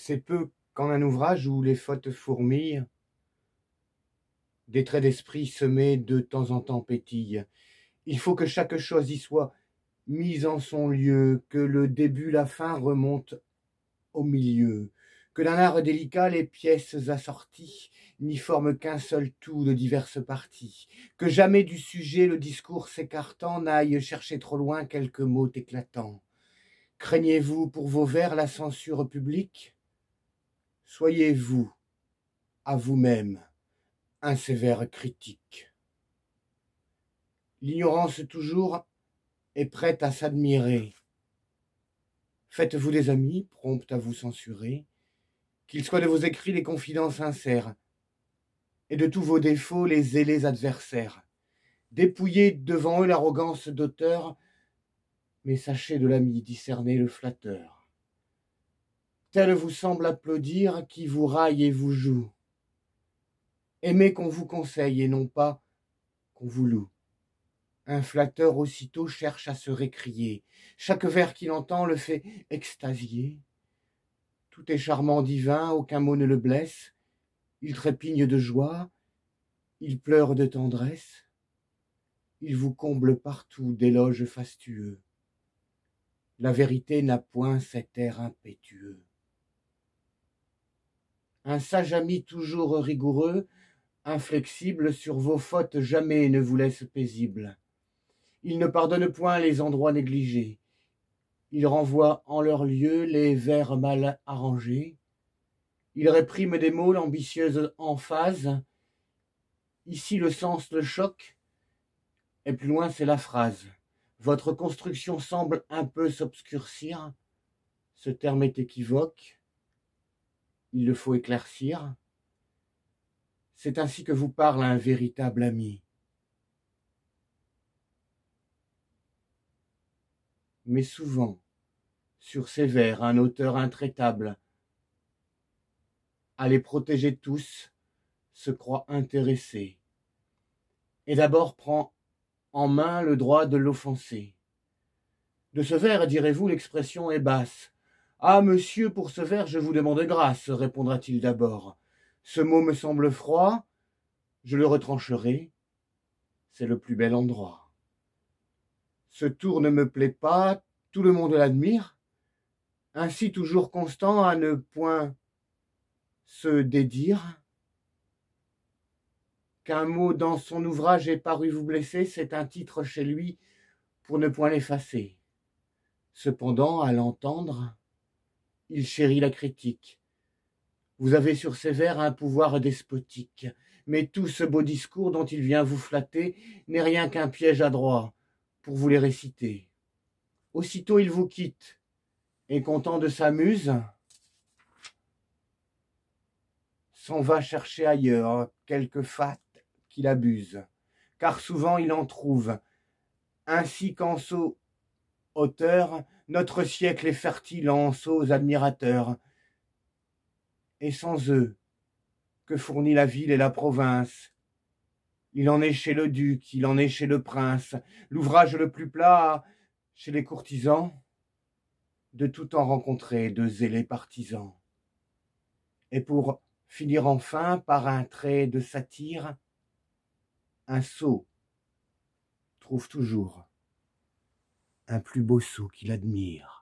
C'est peu qu'en un ouvrage où les fautes fourmillent, des traits d'esprit semés de temps en temps pétillent. Il faut que chaque chose y soit mise en son lieu, que le début, la fin remontent au milieu, que d'un art délicat les pièces assorties n'y forment qu'un seul tout de diverses parties, que jamais du sujet le discours s'écartant n'aille chercher trop loin quelques mots éclatants. Craignez-vous pour vos vers la censure publique? Soyez-vous, à vous-même, un sévère critique. L'ignorance toujours est prête à s'admirer. Faites-vous des amis, promptes à vous censurer, qu'ils soient de vos écrits les confidents sincères, et de tous vos défauts les zélés adversaires. Dépouillez devant eux l'arrogance d'auteur, mais sachez de l'ami discerner le flatteur. Tel vous semble applaudir qui vous raille et vous joue. Aimez qu'on vous conseille et non pas qu'on vous loue. Un flatteur aussitôt cherche à se récrier. Chaque vers qu'il entend le fait extasier. Tout est charmant divin, aucun mot ne le blesse. Il trépigne de joie, il pleure de tendresse. Il vous comble partout d'éloges fastueux. La vérité n'a point cet air impétueux. Un sage ami toujours rigoureux, inflexible, sur vos fautes jamais ne vous laisse paisible. Il ne pardonne point les endroits négligés. Il renvoie en leur lieu les vers mal arrangés. Il réprime des mots l'ambitieuse emphase. Ici le sens le choque, et plus loin c'est la phrase. Votre construction semble un peu s'obscurcir. Ce terme est équivoque. Il le faut éclaircir. C'est ainsi que vous parle un véritable ami. Mais souvent, sur ces vers, un auteur intraitable, à les protéger tous, se croit intéressé, et d'abord prend en main le droit de l'offenser. De ce vers, direz-vous, l'expression est basse. Ah, monsieur, pour ce vers, je vous demande grâce, répondra-t-il d'abord. Ce mot me semble froid, je le retrancherai, c'est le plus bel endroit. Ce tour ne me plaît pas, tout le monde l'admire, ainsi toujours constant à ne point se dédire. Qu'un mot dans son ouvrage ait paru vous blesser, c'est un titre chez lui pour ne point l'effacer. Cependant, à l'entendre, il chérit la critique. Vous avez sur ces vers un pouvoir despotique, mais tout ce beau discours dont il vient vous flatter n'est rien qu'un piège adroit pour vous les réciter. Aussitôt il vous quitte, et content de sa muse, s'en va chercher ailleurs quelque fat qu'il abuse, car souvent il en trouve. Ainsi qu'en sots auteurs, notre siècle est fertile en sots admirateurs. Et sans eux, que fournit la ville et la province? Il en est chez le duc, il en est chez le prince, l'ouvrage le plus plat, chez les courtisans, de tout en rencontrer de zélés partisans. Et pour finir enfin par un trait de satire, un sot trouve toujours un plus beau sot qu'il admire.